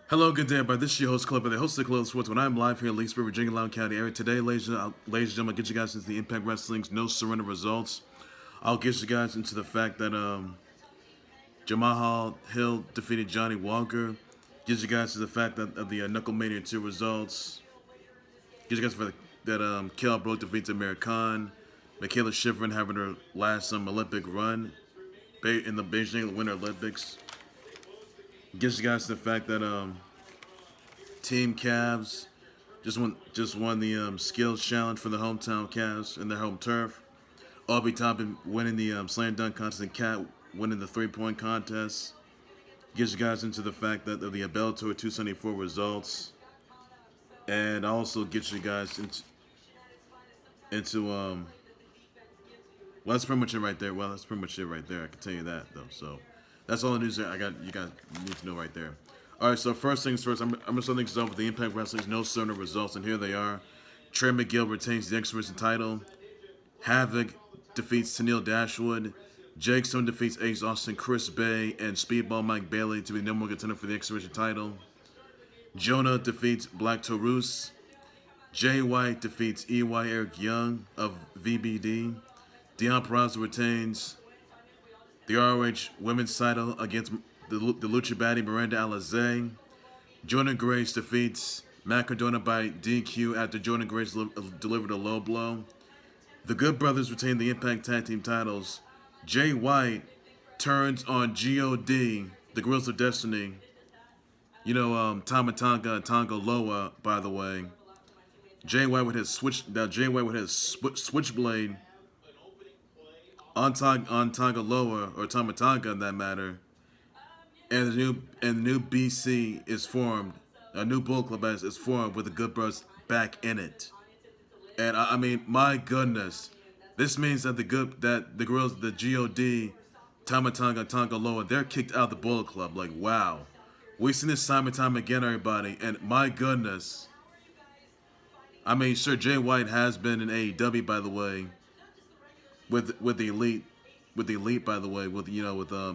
Hello, good day, everybody. This is your host, Club, the host of Club Sports. When I'm live here in Leesburg, Virginia, Loudoun County area today, ladies and gentlemen, I'll get you guys into the Impact Wrestling's No Surrender results. I'll get you guys into the fact that Jamal Hill defeated Johnny Walker. Get you guys to the fact that of the KnuckleMania 2 results. Get you guys for that Kell Brook defeats Amir Khan. Michaela Schifrin having her last Olympic run in the Beijing Winter Olympics. Get you guys to the fact that Team Cavs just won the skills challenge for the hometown Cavs in their home turf. Obi Toppin winning the slam dunk contest and Cat winning the 3-point contest. Gets you guys into the fact that of the Bellator 274 results, and I also get you guys into well, that's pretty much it right there. Well, that's pretty much it right there. I can tell you that though. So that's all the news that I got. You guys need to know right there. All right, so first things first, I'm going to start things off with the Impact Wrestling's No Surrender results, and here they are. Trey Miguel retains the X-Division title. Havok defeats Tenille Dashwood. Jake Stone defeats Ace Austin Chris Bey and Speedball Mike Bailey to be no more contender for the X-Division title. JONAH defeats Black Taurus. Jay White defeats EY Eric Young of VBD. Deonna Purrazzo retains the ROH Women's title against the Lucha Baddie Miranda Alizé. Jordynne Grace defeats Cardona by DQ after Jordynne Grace delivered a low blow. The Good Brothers retain the Impact Tag Team titles. Jay White turns on G.O.D, the Guerrillas of Destiny. You know, Tama Tanga and Tongo Loa, by the way. Jay White with his switchblade on Tonga Loa, or Tama Tonga in that matter. And the new BC is formed. A new Bull Club is formed with the Good Brothers back in it. And I mean, my goodness, this means that the girls, the G.O.D, Tama Tonga, Tonga Loa, they're kicked out of the Bull Club. Like, wow, we've seen this time and time again, everybody. And my goodness, I mean, sure, Jay White has been in AEW, by the way, with the elite, by the way, with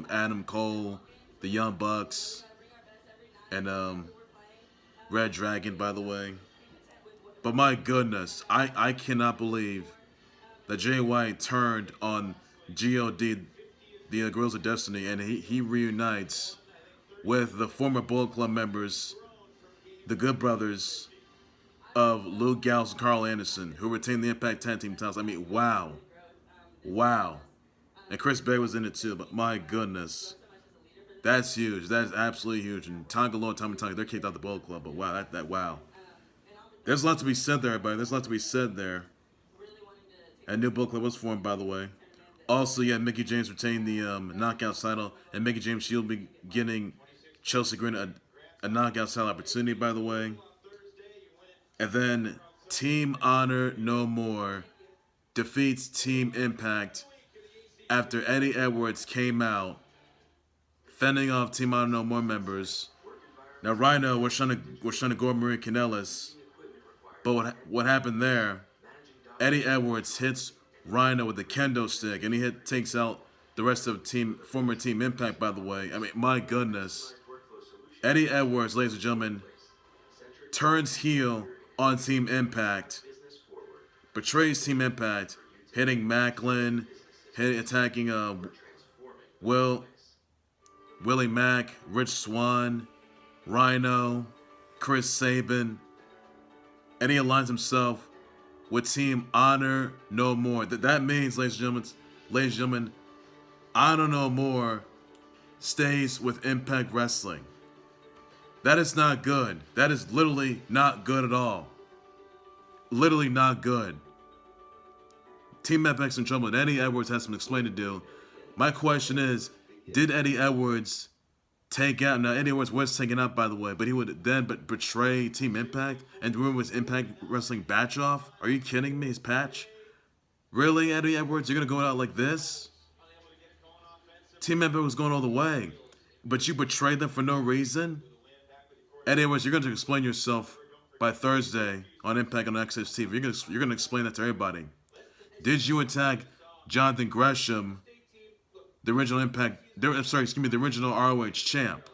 Adam Cole, the Young Bucks, and Red Dragon, by the way. But my goodness, I cannot believe that Jay White turned on G.O.D, the Guerrillas of Destiny, and he reunites with the former Bullet Club members, the Good Brothers of Luke Gallows and Carl Anderson, who retained the Impact Tag Team titles. I mean, wow. And Chris Bey was in it too, but my goodness. That's huge. That's absolutely huge. And Tonga Loa and Tama Tonga, they're kicked out the Bullet Club. But wow, wow. There's a lot to be said there, everybody. There's a lot to be said there. A new Bullet Club was formed, by the way. Also, yeah, Mickie James retained the Knockout title, and Mickie James, she'll be getting Chelsea Green a Knockout title opportunity, by the way. And then Team Honor No More defeats Team Impact after Eddie Edwards came out fending off Team Honor No More members. Now Rhino was trying to go Maria Kanellis, but what happened there? Eddie Edwards hits Rhino with the kendo stick, and he takes out the rest of former Team Impact. By the way, I mean, my goodness, Eddie Edwards, ladies and gentlemen, turns heel on Team Impact, betrays Team Impact, hitting Macklin, attacking Willie Mack, Rich Swann, Rhino, Chris Sabin, and he aligns himself with Team Honor No More. That means, ladies and gentlemen, Honor No More stays with Impact Wrestling. That is not good. That is literally not good at all. Literally not good. Team Impact's in trouble, and Eddie Edwards has some explaining to do. My question is, did Eddie Edwards take out? Now, Eddie Edwards was taken out, by the way, but he would then betray Team Impact and ruin his Impact Wrestling batch off? Are you kidding me? His patch? Really, Eddie Edwards? You're going to go out like this? Team Impact was going all the way, but you betrayed them for no reason? Eddie Edwards, you're going to explain yourself by Thursday on Impact on Access TV. You're going to explain that to everybody. Did you attack Jonathan Gresham, the original the original ROH champ?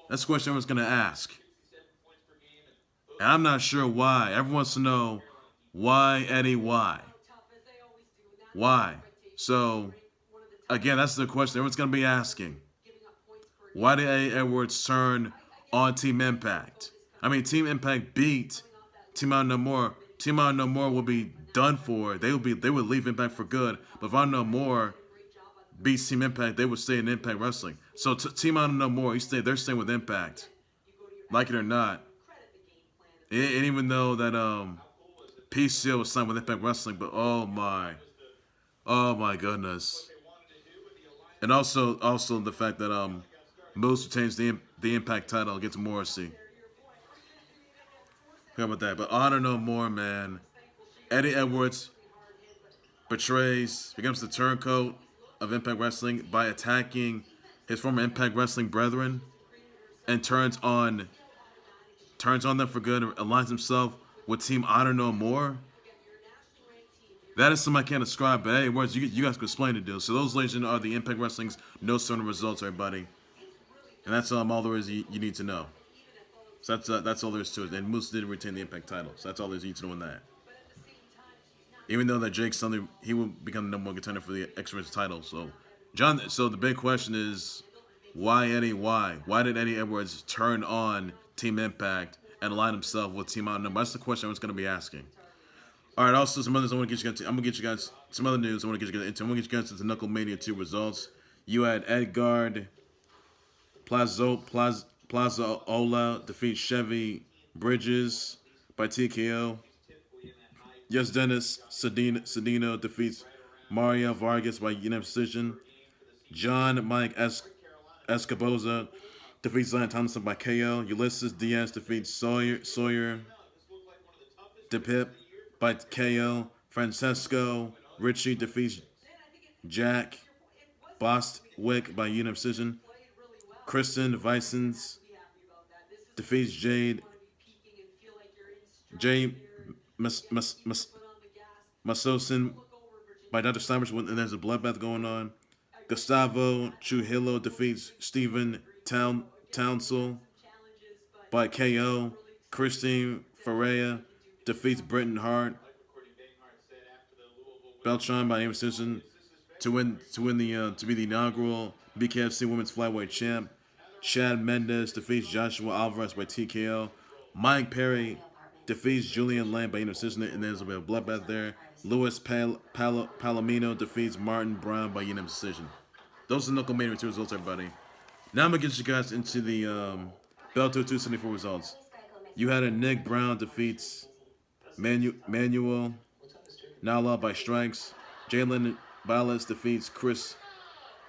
That's the question everyone's gonna ask. And I'm not sure why. Everyone wants to know why, Eddie, why? Why? So, again, that's the question everyone's going to be asking. Why did Eddie Edwards turn on Team Impact? I mean, Team Impact beat Team Honor No More. Team Honor No More will be done for. They would leave Impact for good. But if Honor No More beats Team Impact, they would stay in Impact Wrestling. So Team Honor No More, they're staying with Impact, like it or not. And even though that PCO was signed with Impact Wrestling, but oh my goodness. And also the fact that Moose retains the Impact title against Morrissey. How about that? But Honor No More, man. Eddie Edwards becomes the turncoat of Impact Wrestling by attacking his former Impact Wrestling brethren and turns on them for good and aligns himself with Team Honor No More. That is something I can't describe, but hey, words you guys can explain it, dude. So those legends are the Impact Wrestling's no certain results, everybody. And that's all there is you need to know. So that's all there is to it. And Moose did retain the Impact title, so that's all there is you need to know in that. Even though that Jake Sunday, he will become the number one contender for the X-Division title. So, so the big question is, why Eddie? Why? Why did Eddie Edwards turn on Team Impact and align himself with Team Honor? That's the question I was going to be asking. All right. Also, some others I want to get you guys. I'm gonna get you guys some other news. I want to get you guys into. I'm gonna get you guys into the KnuckleMania 2 results. You had Edgard Plazaola defeat Chevy Bridges by TKO. Yes, Dennis Cedino defeats Mario Vargas by unanimous decision. John Mike Escoboza defeats Zion Thompson by KO. Ulysses Diaz defeats Sawyer DePip by KO. Francesco Ritchie defeats Jack Bostwick by unanimous decision. Kristen Vicens defeats Jay Masosin by Dr. Steinberg when there's a bloodbath going on. Gustavo Trujillo defeats Stephen Townsell by KO. Christine Ferreira defeats Bretton Hart. Beltran by decision to be the inaugural BKFC Women's Flyweight Champ. Chad Mendes defeats Joshua Alvarez by TKO. Mike Perry defeats Julian Lane by decision, and there's a bit of bloodbath there. Luis Palomino defeats Martin Brown by unanimous decision. Those are the KnuckleMania 2 results, everybody. Now I'm going to get you guys into the Bellator 274 results. You had a Nick Brown defeats Manuel Nala by strikes. Jalen Ballas defeats Chris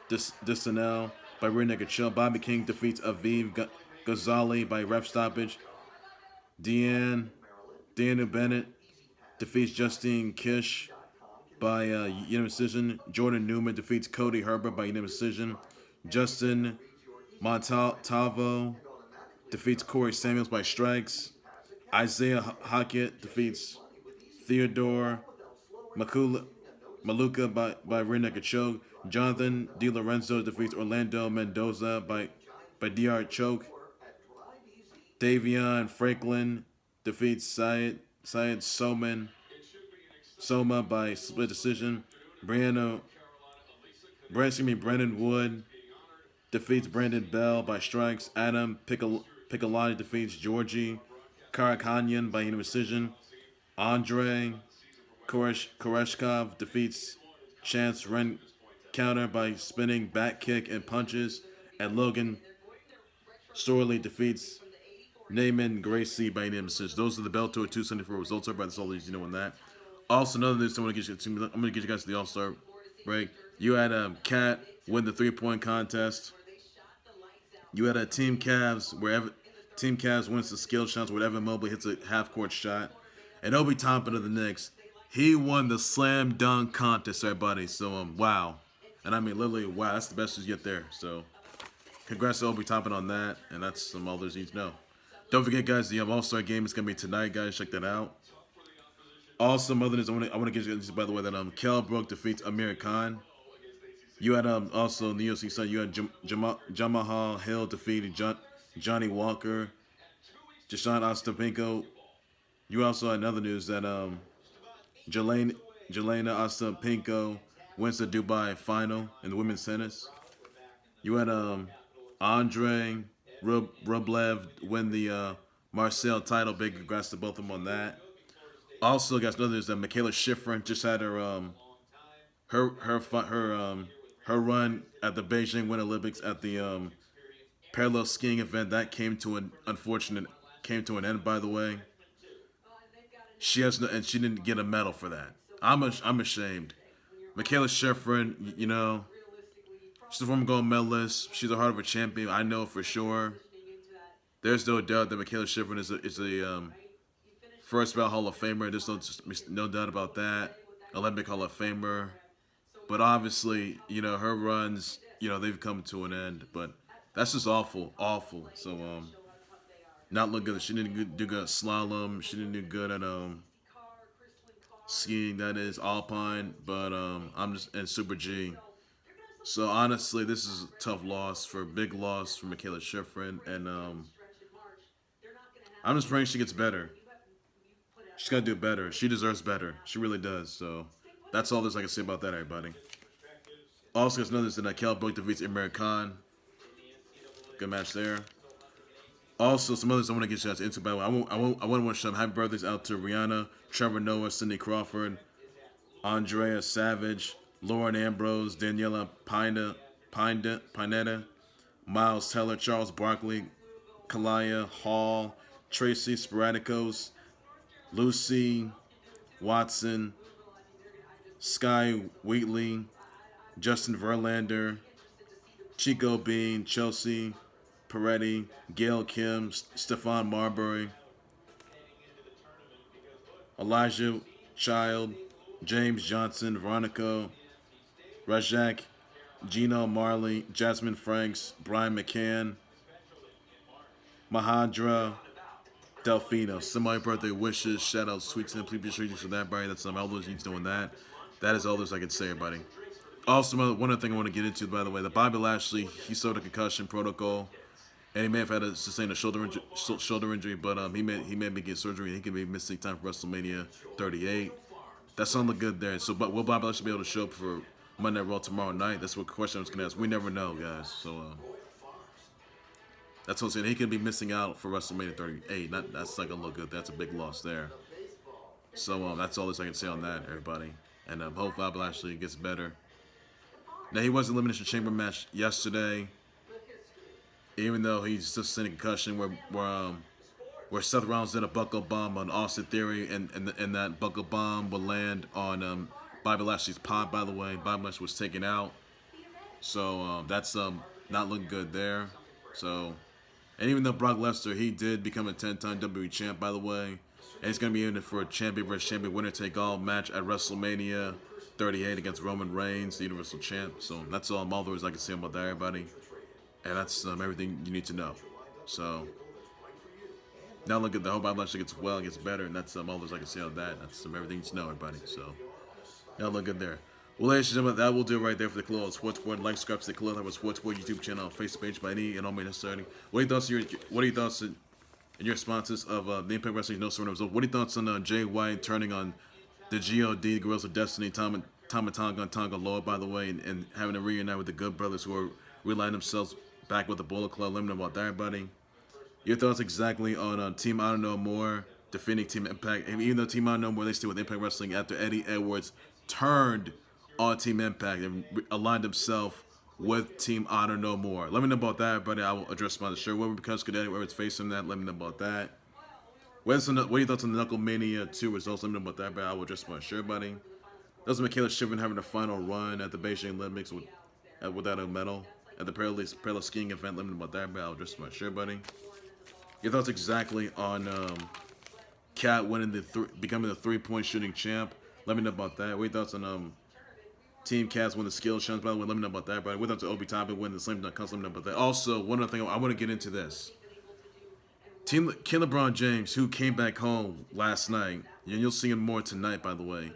Desanel by rear naked choke. Bobby King defeats Aviv Ghazali by ref stoppage. Daniel Bennett defeats Justine Kish by unanimous decision. Jordan Newman defeats Cody Herbert by unanimous decision. Justin Montalvo defeats Corey Samuels by strikes. Isaiah Hackett defeats Theodore Maluka by rear naked choke. Jonathan DiLorenzo defeats Orlando Mendoza by DR choke. Davion Franklin defeats Syed Soma by split decision. Brandon Wood defeats Brandon Bell by strikes. Adam Piccolotti defeats Georgie Karakanyan by unanimous decision. Andre Koreshkov defeats Chance Rencounter by spinning back kick and punches. And Logan Storley defeats Naaman Gracie by unanimous decision. Those are the Bellator 274 results. Everybody, that's all you know on that. Also, another news I'm going to get you guys to the All-Star break. You had Kat win the 3-point contest. You had a Team Cavs wherever Team Cavs wins the skill shots where Evan Mobley hits a half-court shot. And Obi Toppin of the Knicks, he won the slam dunk contest, everybody. So wow, and I mean literally wow, that's the best you get there. So congrats to Obi Toppin on that, and that's some others you need to know. Don't forget, guys, the All-Star game is gonna be tonight, guys. Check that out. Also, other news I want to get you guys, by the way, that Kell Brook defeats Amir Khan. You had also in the UFC side, you had Jamahal Hill defeating Johnny Walker, Jashawn Ostapenko. You also had another news that Jelena Ostapenko wins the Dubai final in the women's tennis. You had Andre Rublev win the Marcel title. Big congrats to both of them on that. Also, guys, another news that Michaela Schifrin just had her run at the Beijing Winter Olympics at the parallel skiing event that came to an end. By the way, she has no, and she didn't get a medal for that. I'm ashamed. Michaela Schifrin, you know, she's a former gold medalist. She's a heart of a champion. I know for sure. There's no doubt that Michaela Schifrin is a first round Hall of Famer. There's no doubt about that. Olympic Hall of Famer. But obviously, you know, her runs, you know, they've come to an end. But that's just awful, awful. So, not look good. She didn't do good at slalom. She didn't do good at skiing. That is alpine. But I'm just and super G. So honestly, this is a tough loss, big loss for Michaela Schifrin, and I'm just praying she gets better. She's got to do better. She deserves better. She really does. So that's all I can say about that, everybody. Also, there's another that Kel Brook defeats Amir Khan. Good match there. Also, some others I want to get you guys into. By the way, I want to wish some happy birthdays out to Rihanna, Trevor Noah, Cindy Crawford, Andrea Savage, Lauren Ambrose, Daniela Pineda, Miles Teller, Charles Barkley, Kalaya Hall, Tracy Sporadicos, Lucy Watson, Sky Wheatley, Justin Verlander, Chico Bean, Chelsea Peretti, Gail Kim, Stephon Marbury, Elijah Child, James Johnson, Veronica Rajak, Gino Marley, Jasmine Franks, Brian McCann, Mahadra Delfino. Somebody birthday wishes, shout out, sweets, and please be sure you for that, Barry. That's all those needs doing that. That is all this I can say, everybody. Also, one other thing I want to get into, by the way, the Bobby Lashley, he suffered a concussion protocol, and he may have had to sustain a shoulder injury, but he may be getting surgery, and he could be missing time for WrestleMania 38. That's not look good there. So, but will Bobby Lashley be able to show up for Monday Night Raw tomorrow night? That's what question I was going to ask. We never know, guys. So, that's what I'm saying. He could be missing out for WrestleMania 38. That's not going to look good. That's a big loss there. So, that's all this I can say on that, everybody. And hope Bobby Lashley gets better. Now, he was in Elimination Chamber match yesterday, even though he's just in a concussion where Seth Rollins did a buckle bomb on Austin Theory, and that buckle bomb will land on Bobby Lashley's pod, by the way. Bobby Lashley was taken out. So that's not looking good there. So, and even though Brock Lesnar, he did become a 10-time WWE champ, by the way, and he's going to be in it for a champion versus champion winner-take-all match at WrestleMania 38 against Roman Reigns, the Universal Champ. So that's all the words I can say about that, everybody. And that's everything you need to know. So, now look at the whole Bobby Lashley gets well, gets better, and that's all those I can say on that. That's everything you need to know, everybody. So, now look good there. Well, ladies and gentlemen, that will do it right there for the Club Sports Board. Like, subscribe to the Club Sports Board YouTube channel, Facebook page by any and all means necessary. What are your thoughts in your responses of the Impact Wrestling No Surrender result? What are your thoughts on Jay White turning on the G.O.D, Guerrillas of Destiny, Tama Tonga and Tonga Law, by the way, and having to reunite with the Good Brothers who are realigning themselves back with the Bullet Club? Let me know about that, everybody. Your thoughts exactly on Team Honor No More defending Team Impact. And even though Team Honor No More, they stay with Impact Wrestling after Eddie Edwards turned on Team Impact and aligned himself with Team Honor No More. Let me know about that, everybody. I will address my shirt. Whoever becomes good Eddie Edwards facing that, let me know about that. What are your thoughts on the KnuckleMania 2 results? Let me know about that, but I will address my shirt, buddy. That was Michaela Schifrin having a final run at the Beijing Olympics without a medal at the parallel skiing event. Let me know about that, but I'll address my shirt, buddy. Your thoughts exactly on Kat winning becoming the 3-point shooting champ? Let me know about that. What are your thoughts on Team Cats winning the skill challenge? By the way, let me know about that. But what thoughts on Obi Toppin winning the slam dunk contest? Let me know about that. Also, one other thing I want to get into this. King LeBron James, who came back home last night, and you'll see him more tonight, by the way.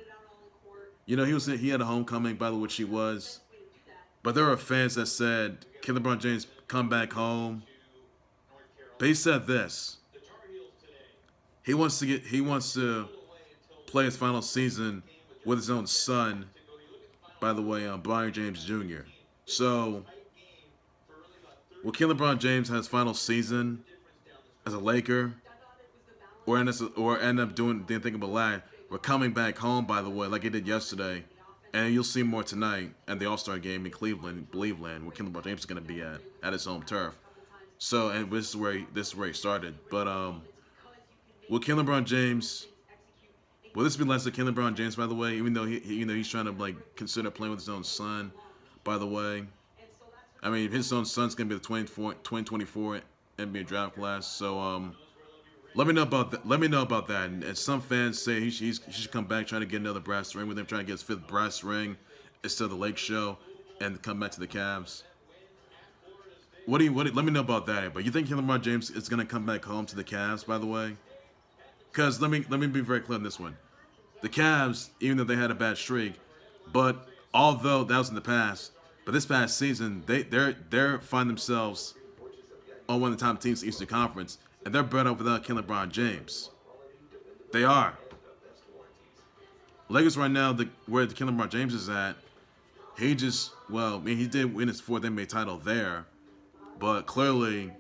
You know, he had a homecoming, by the way, which he was. But there are fans that said, King LeBron James, come back home. But he said this. He wants to play his final season with his own son. By the way, Brian James Jr. So, will LeBron James have his final season as a Laker, or end up doing the thing about that? We're coming back home, by the way, like he did yesterday, and you'll see more tonight at the All-Star game in Cleveland, where LeBron James is going to be at his home turf. So, and this is where he started. But will LeBron James? Will this be less than LeBron James? By the way, even though he's trying to like consider playing with his own son. By the way, I mean his own son's gonna be the 2024 NBA draft class. So let me know about that. Let me know about that. And some fans say he should come back, trying to get another brass ring with him, trying to get his 5th brass ring instead of the Lake Show, and come back to the Cavs. Let me know about that. But you think LeBron James is gonna come back home to the Cavs? By the way. Because let me be very clear on this one. The Cavs, even though they had a bad streak, but although that was in the past, but this past season they're find themselves on one of the top teams in the Eastern Conference, and they're better without LeBron James. They are. Lakers right now, where the LeBron James is at, he did win his 4th NBA title there, but clearly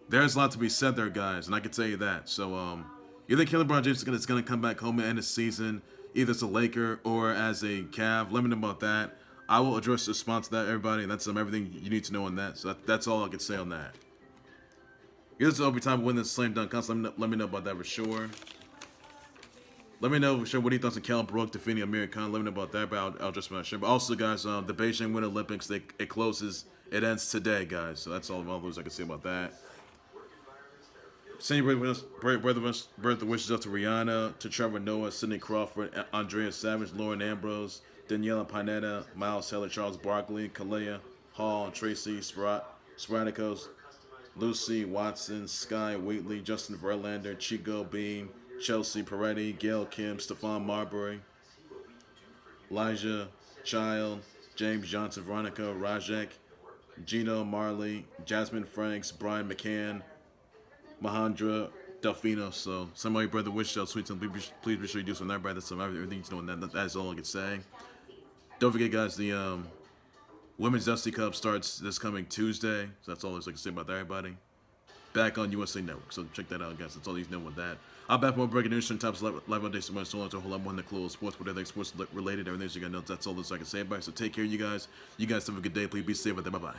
there's a lot to be said there, guys, and I can tell you that. So you think LeBron James is going to come back home and end the season, either as a Laker or as a Cav? Let me know about that. I will address the response to that, everybody, and that's everything you need to know on that. So that's all I can say on that. This is overtime win this slam dunk contest. Let me know about that for sure. Let me know for sure what he thoughts of Kell Brook defeating Amir Khan. Let me know about that, but I'll address that. But also, guys, the Beijing Winter Olympics, it ends today, guys. So that's all those I can say about that. Send your birthday wishes up to Rihanna, to Trevor Noah, Sidney Crawford, Andrea Savage, Lauren Ambrose, Daniela Pineda, Miles Taylor, Charles Barkley, Kalea, Hall, Tracy, Spraticos, Lucy, Watson, Sky, Wheatley, Justin Verlander, Chico Bean, Chelsea Peretti, Gail Kim, Stephon Marbury, Elijah Child, James Johnson, Veronica Rajek, Gino Marley, Jasmine Franks, Brian McCann, Mahendra Delfino. So somebody brother wish out sweet, please be sure you do some of that, brother. So everything you know, that's all I can say. Don't forget, guys, the Women's Dusty Cup starts this coming Tuesday. So that's all I can say about that, everybody. Back on USA Network. So check that out, guys. That's all you know with that. I'll back more breaking news, certain types of live updates, so on to a whole lot more than the clothes, sports, whatever, sports related, everything you got to know. That's all I can say, everybody. So take care, you guys. You guys have a good day. Please be safe with them. Bye-bye.